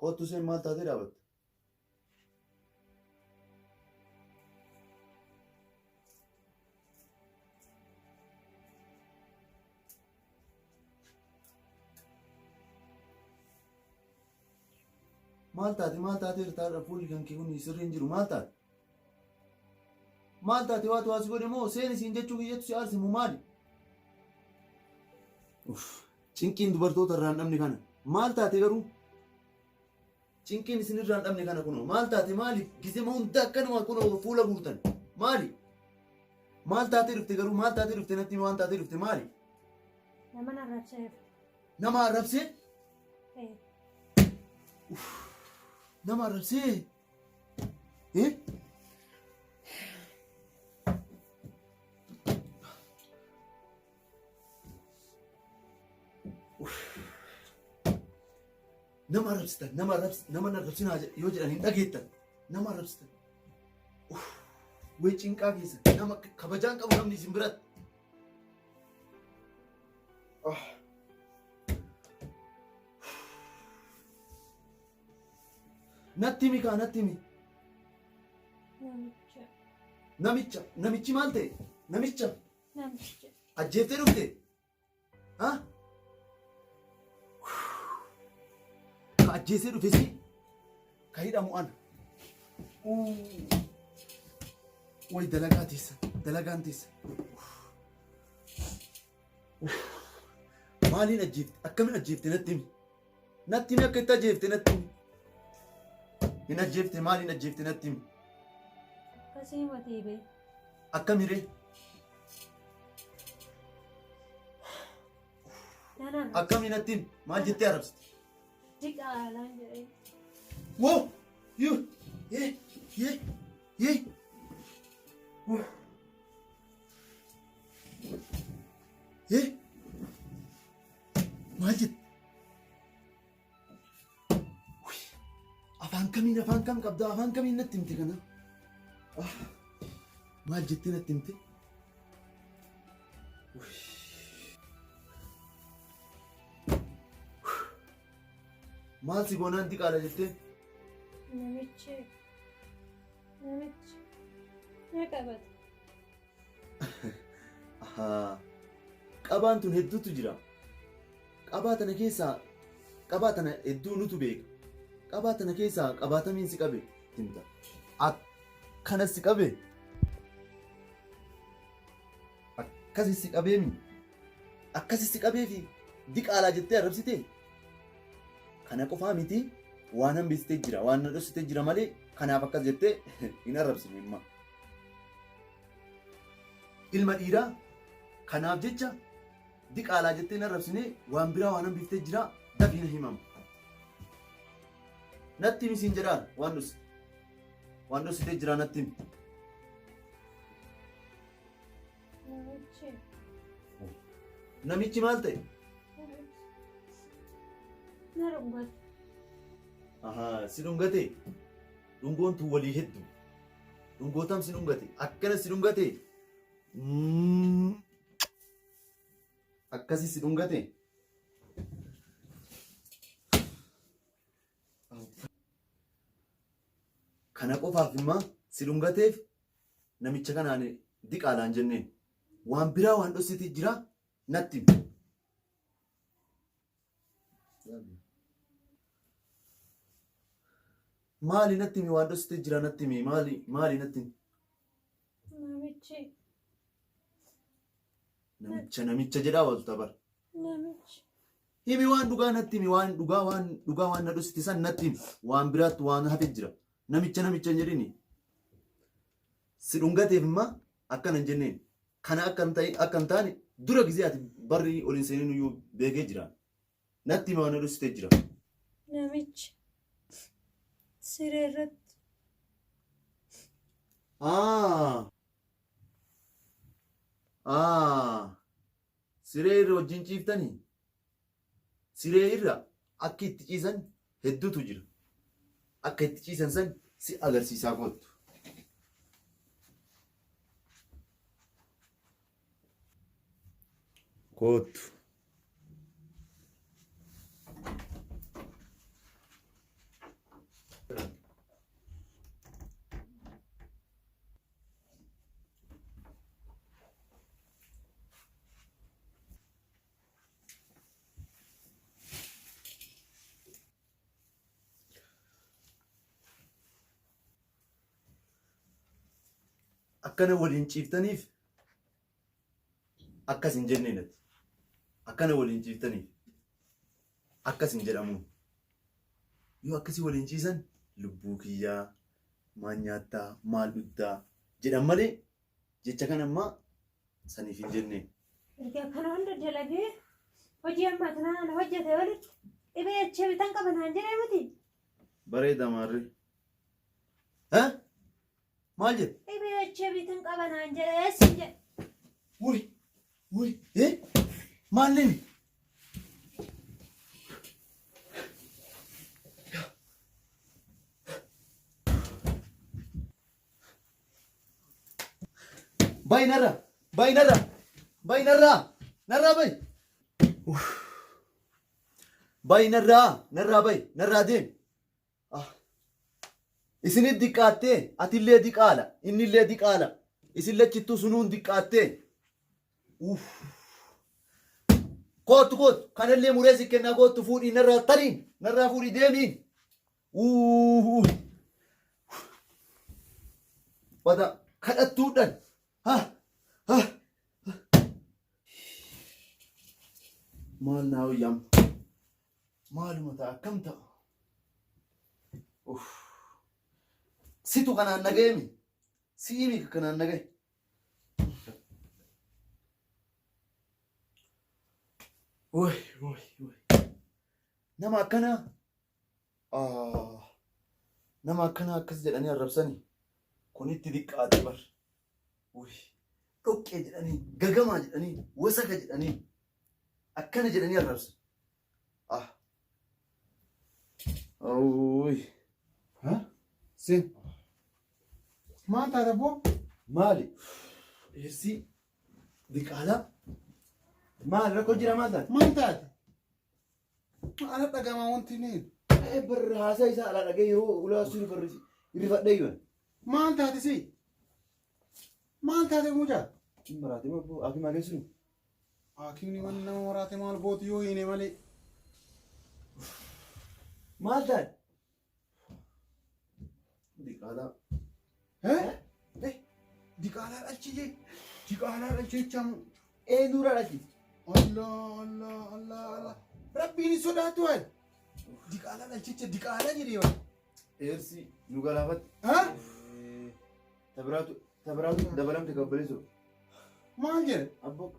kootu isheen maal taatee dhaabatte? Maal taate hirtaadha fuulli kan kee kun sirriin jiru maal taate? Maal taate waatu waasi godhe moo seen isiin jechuu kiyyattu si aarsimu maali? Cinqiin dubartoota irraa hin dhabne kana maal taate garuu? Cinqiin isin irraa hin dhabne kana kunoo maal taate maali? Gizema hunda akkanuma kunoo fuula guutan maali? Maal taate dhufte garuu maal taate dhufte natti waan taate dhufte maali? Nama arrabseef. Nama arrabsee? Nama arrabsee? Nama arrabsitan nama arrabsinaa yoo jedhan hin dhageettan nama arrabsitan wayii cinqaa keessa nama kabajaan qabu namni isin biratti. Natti himi kaa natti himi. Namichi maal ta'e? Namicha ajjeeftee dhufte? Ka ajjeesee dhufe si ka hidhamu ana. Wayi dalagaan teessa. Maaliin ajjeefte? Akkamiin ajjeefte natti himi? Natti himi akka itti ajjeefte natti himi. Hin ajjeefte maaliin ajjeefte natti himi? Akkasii matee bee. Akkamiree? Akkamiin natti himi? Maal jettee arrabsite? Diqaalaan jedhee. Woo! Yoo! Yee! Maal jette? Afaan kam qabda? Afaan kamiin natti himte kana? Maal jettee natti himte? Maal si goonaan diqaala jettee? Namichi na qabate. Qabaan tun hedduutu jira. Qabaa tana keessaa qabaa tana hedduu nutu beeka. Qabaa tana keessaa qabaatamiin si qabe himta. Akkanas si qabe? Akkasis si qabeemi? Akkasis si qabeefi diqaalaa jettee arrabsite? Kana qofaa miti waan hambistee jira waan dhossitee jira malee kanaaf akkas jettee hin arrabsine himma. Ilma dhiiraa kanaaf jecha diqaalaa jettee hin arrabsine waan biraa waan hambiftee jira dafiina himamu. Natti himi siin jedhaan waan dhossitee jira natti himi. Namichi maal ta'e? Na dhungate. Si dhungate? Dhungoon tun walii hedduu. Dhungootam si dhungate? Akkana si dhungate? Akkasi si dhungate? Kana qofaaf immoo si dhungateef namicha kanaan diqaalaan jenneen waan biraa waan dhossitee jira natti himi. Maali natti himi waan dhossitee jira natti himi maali natti himi? Namicha jedhaa oolta bara. Himi waan dhugaa natti himi waan dhugaa waan na dhossite san natti himi waan biraatti waan hafe jira. Namicha hin jedhini. Si dhungateef immoo akkana hin jenneen. Kana akka hin taane dura gizee ati barri ol hin seenin iyyuu beekee jira. Natti himi waan na dhossitee jira. Namichi siree irratti. Siree irra wajjin ciiftanii? Siree irra akka itti ciisan hedduutu jira. Akka itti ciisan san si agarsiisaa kottu. Kottu. akkana waliin ciiftaniif akkas hin jenneenati. Akkana waliin ciiftaniif akkas hin jedhamu. Yoo akkasii waliin ciisan lubbuu kiyyaa maal nyaattaa maal dhugdaa jedhan malee jecha kana ammaa saniif hin jenneen. Erga kana hunda dalagee hojii ammaa tanaan hojjete walitti dhibee achee bitan qabanaan jedhee miti. Bareeda maarree. Maal jedhe? Dhibee achee bitan qabanaan jedhee si jedhe. Wuy, maalin? Bay narra, bay. Bay narra deem. Isinit diqqaattee, atillee diqaala, innillee diqaala. Isin lachittuu sunuun diqqaattee. Kootu, kanallee muree si kennaa kootu fuudhii narraa tariin, narraa fuudhii deemiin. Wata kadhattuudhaan. Maal naa hoyyam? Maaluma ta'a akkam ta'a? Situ kanaan nagayeemi? Si'imi kanaan nagaye? Woy. Nama akkana akkas jedhanii arrabsanii kunitti diqqaate bar. Dhoqqee jedhanii, gagamaa jedhanii, wasaka jedhanii akkana jedhanii arrabsan. Sin maal taate boo? Maali? Eersii diqaalaa. Maal rakkoo jira maal taate? Maal taate? Ala dhagamaa wanti ni. Barra haasaa isaa ala dhagee yeroo ulaa suni barri irrifadhee yiban. Maal taate si? Maal taate mucaa? Maraatee moo akimaa geessinu? Akimni waan nama maraate maal booti yoo hiine malee. Maal taate? Diqaalaa. Diqaalaa dhalchee. Diqaalaa dhalchee jechamu. Eenyuudha dhalchi? Allah. Rabbiin hin sodaatu waay. Diqaalaa dhalchicha diqaalaa jedhee waay. Eersi nu galaafatti. Tabiraatu dabalamte kabbaleessu. Maal jedhe? Abboo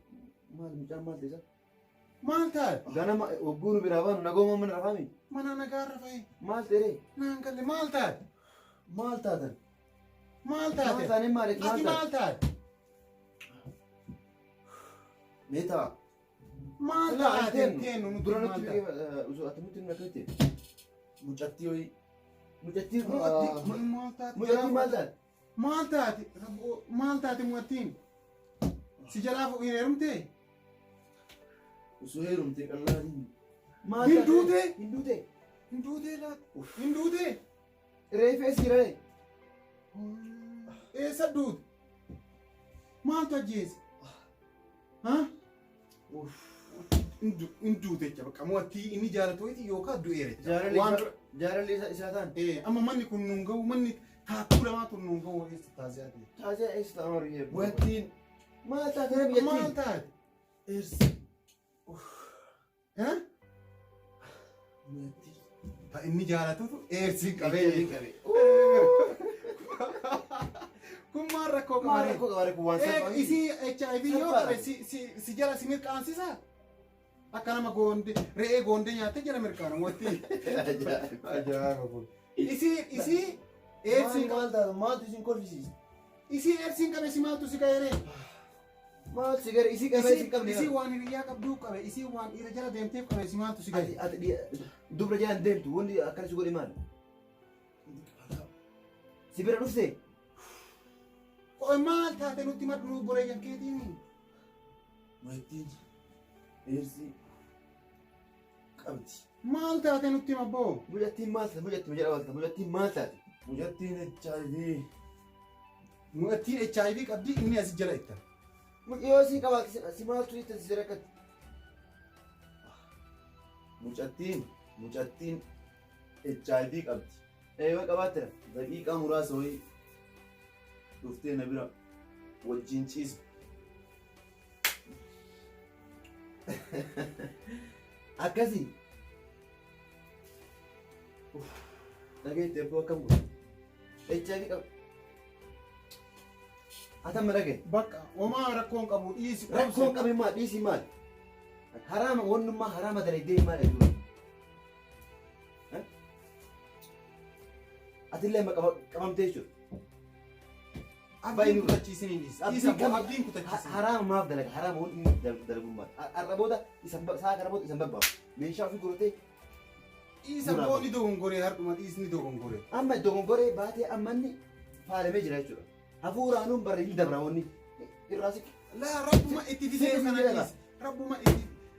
maal mucaan maal teessa? Maal taate? Ganama hogguu nu biraa baanu nagooma mana rafaami. Mana nagaa rafee. Maal ta'ee? Naan galle maal taate? Maal taatan? Maal taate? Maal taanee maaliif maal Ati maal taate? Meetaa? Maal taate? Dura nutti atimutti nu akkamitti? Mucattii hoyi. Mucattii maal taate? maal taate? Maal taate? Maal taate mucattiin? Si jalaa fuudhee heerumtee? Osoo heerumtee qal'aanii. Hinduutee? Hinduutee? Hinduutee laata? Hinduutee? Reefee siiree. Eessa duute? Maaltu ajjeese? Hinduute jecha bakka mo'attii inni jaalatu yookaan du'eera. Jaalalli isaa ta'an. Amma manni kun nuun gahu manni taakkuu lamaa kun nuun gahu eessa taasisaa ta'e. Taasisaa eessa ta'an horii heeru. Mo'attiin maal taate na biyyattiin? Maal taate? Eersi. Inni jaalatutu eersi qabee. Kun maal rakkoo Maal rakkoo qabaare kun waan salphaa miti. Isii HIV yoo qabe si jala si mirqaansisaa? Akka nama re'ee goondee nyaattee jala mirqaana mo'attii. Ajaa'iba kun. Isii eersiin maal taate maaltu isin kolfisiisa? Isii eersiin qabe si maaltu si ga'eeree? Maal si gare isii qabee isin qabne? Isii waan hiriyaa qabduu qabe isii waan dhiira jala deemteef qabe si maaltu si ga'e? Ati dubra jalaan deemtu wanti akkana si godhe maal? Si bira dhufte? Qo'e maal taate nutti maddu boreeyyan keetiin? Mo'attiin eersi qabdi. Maal taate nutti mabboo? Mucattiin maal taate? Mucattiin jala walta. Mucattiin maal taate? Mucattiin HIV. Mucattiin HIV qabdi inni asi jala itta. Yoo si qabaate si maaltu itti si rakkate? Mucattiin HIV qabdi. Yoo qabaatte daqiiqaa muraasa wayii dhuftee na bira wajjin ciisu. Akkasii. Dhageetti ebboo akkam godhu. HIV qabu. Atamma dhagee. Bakka homaa rakkoon qabu dhiisi. Rakkoon qabu maal dhiisi maal? Haraama wannummaa haraama dalagdee maal jechuudha? Atillee qabamtee jechuudha. Abdiin kutachiisin hin dhiisi. Abdiin kutachiisin. Haraama maaf dalaga? Haraama wanti dalagu maal? Har'a booda sa'a kana booda isan barbaadu. Meeshaa ofii godhatee Isa booni dogongoree harduma dhiisni dogongoree. amma dogongoree baatee ammanni faalamee jira jechuudha. Hafuuraanuun barreeffii dabraawwanni irraa siqi. Laa rabbuma itti fidee kana dhiisi.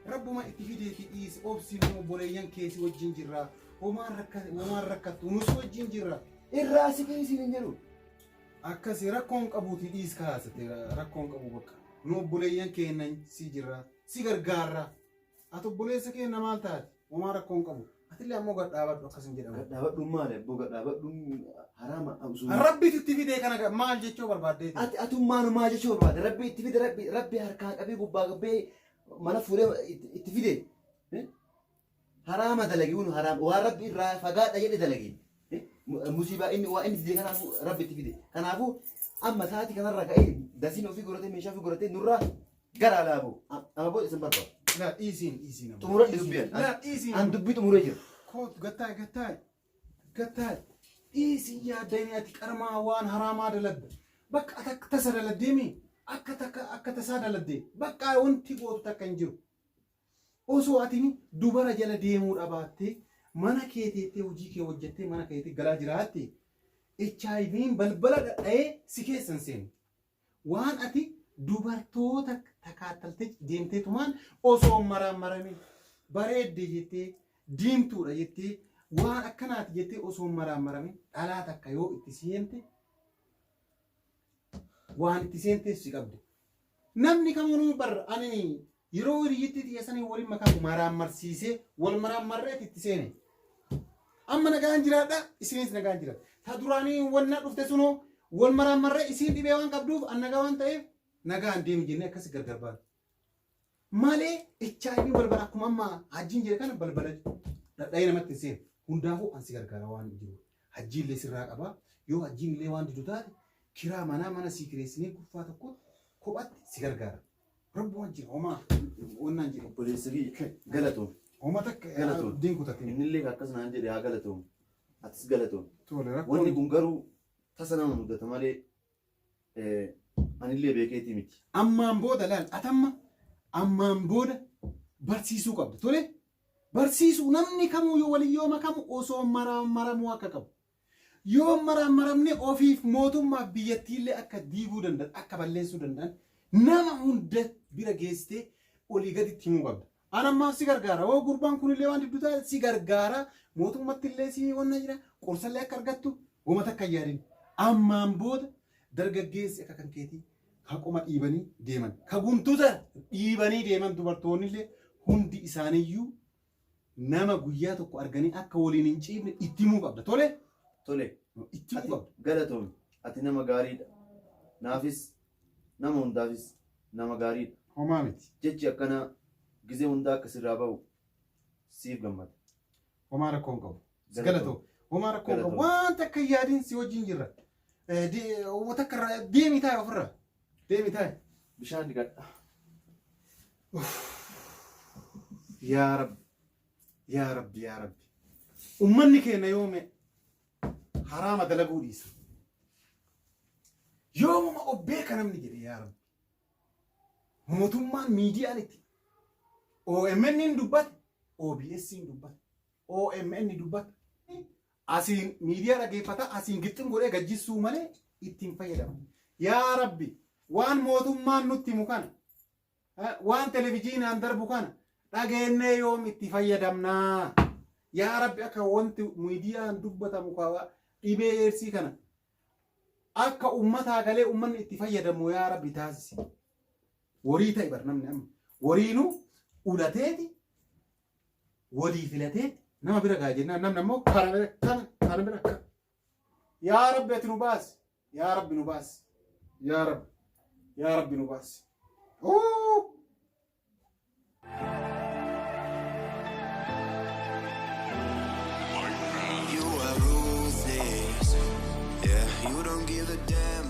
Rabbuma itti fideeti dhiisi. Obsi nuu boleeyyan keessi wajjin jirra. Homaan rakkattu nus wajjin jirra. Irraa siqii isin hin jedhu. Akkasi rakkoon qabuuti dhiis kaasate rakkoon qabu bakka. Nu boleeyyan keennan si jirra. Si gargaarra. Ati obboleessa keenya maal taate? Homaa rakkoon qabu. Atillee ammoo gadhaabadhu akkasin jedhama. Gadhaabadhu maali abboo gadhaabadhu haraama absuun. Rabbiitu itti fidee kana maal jechuu barbaaddeeti? Atummaanu maal jechuu barbaadde? Rabbi itti fide rabbi harkaa qabee gubbaa qabbee mana fuudhee itti fide. Haraama dalagi kun haraama waan rabbi irraa fagaadha jedhe dalagi. Musiibaa inni waa inni fide kanaafuu rabbi itti fide. Kanaafuu amma sa'aatii kanarraa ka'ee dasiin ofii godhatee meeshaa ofii godhatee nurraa gara alaabu. Amma booda isin barbaadu. Laa dhiisiin. Xumuradhi dubbiyan. Laa dhiisiin. An dubbii xumuree jira. Koot gattaay. Dhiisiin yaaddanii ati qarmaa waan haraamaa daladda. Bakka akka tasa daladdeemi akka tasaa daladde bakka wanti gootu takka hin jiru. Osoo ati dubara jala deemuudha baattee mana kee teettee hojii kee hojjettee mana keetti galaa jiraatte HIV'n balbala dhadha'ee si keessan seenu. Waan ati dubartoota takaataltee deemteetumaan osoo maraan bareedde jettee diimtuudha jettee waan akkanaati jettee osoo maraan dhalaa takka yoo itti seente waan itti seentees si qabde. Namni kamuunuu barra ani yeroo hiriyyatti xiyyeessanii waliin makaa maraan marsiisee wal maraan marreet itti seene. Amma nagaan jiraadha isinis nagaan jiraadha. Ta duraanii wanna dhufte sunoo wal maraan marree isin dhibee waan qabduuf an nagaa waan ta'eef nagaan deemi jennee akkasi gargar baanu. Malee HIV balbala akkuma amma hajjiin jedhe kana balbala dhadha'ee namatti hin seenu. Hundaafuu an si gargaara waan jiru. Hajjiin illee sirraa qaba. Yoo hajjiin illee waan didu taate kiraa mana sii kireessinee guffaa tokko kophatti si gargaara. Rabbi waan jira homaa wannaan jedhe. Obboleessi galatoom. Homa takka abdiin kutate. Inni illee akkas naan jedhe haa galatoom. Atis galatoom. Tole Wanni kun garuu tasa nama mudata malee anillee beekeetii miti. Ammaan booda laal atamma ammaan booda barsiisuu qabda. Tole barsiisuu namni kamuu yoo waliin yoo makamu osoo maramuu akka qabu. Yoo maramne ofiif mootummaaf biyyattiillee akka diiguu danda'an akka balleessuu danda'an nama hunda bira geessitee olii gaditti himuu qabda. Anammaa si gargaara. Woo gurbaan kunillee waan dibdu taate si gargaara. Mootummaattillee si wanna jira. Qorsallee akka argattu uummata akka yaadin. Ammaan booda dargaggeessi akka kan keetii haquma dhiibanii deeman. Ka guntuta dhiibanii deeman dubartoonnillee hundi isaaniiyyuu nama guyyaa tokko arganii akka waliin hin ciibne itti himuu qabda. Tole? Tole. Itti himuu qabda. Galatoom. Ati nama gaariidha. Naafis nama hundaafis nama gaariidha. Homaa miti. Jechi akkana gisee hundaa akkasirraa bahu siif gammada. Homaa rakkoon qabu. Galatoo. Homaa rakkoon qabu. Waan takka yaadiin si wajjin jirra. Uummata akka deemi taa'e ofirra. Deemi taa'e. Bishaan dhiqadha. Yaa Rabbi. Yaa Rabbi. Yaa Rabbi. Uummanni keenya yoome haraama dalaguu dhiisa. Yoomuma obbeeka namni jedhe yaa Rabbi. Mootummaan miidiyaan itti. OMN dubbate, OBS dubbate, OMN dubbate. Asiin miidiyaa dhageeffata, asiin gixxin godhee gajjissuu malee ittiin fayyadama. Yaa Rabbi, waan mootummaan nutti himu kana, waan televiziyoonaan darbu kana dhageennee yoom itti fayyadamnaa? Yaa Rabbi akka wanti miidiyaan dubbatamu dhibee eersii kana akka uummataa galee uummanni itti fayyadamu yaa Rabbi taasisi. Warii ta'e bar namni amma. Wariinuu ulateeti walii filateeti nama bira gaa jennaan namni ammoo kana bira yaa Rabbi ati nu baasi yaa Rabbi nu baasi yaa Rabbi Yaa Rabbi nu baasi. You are ruthless. Yeah, you don't give a damn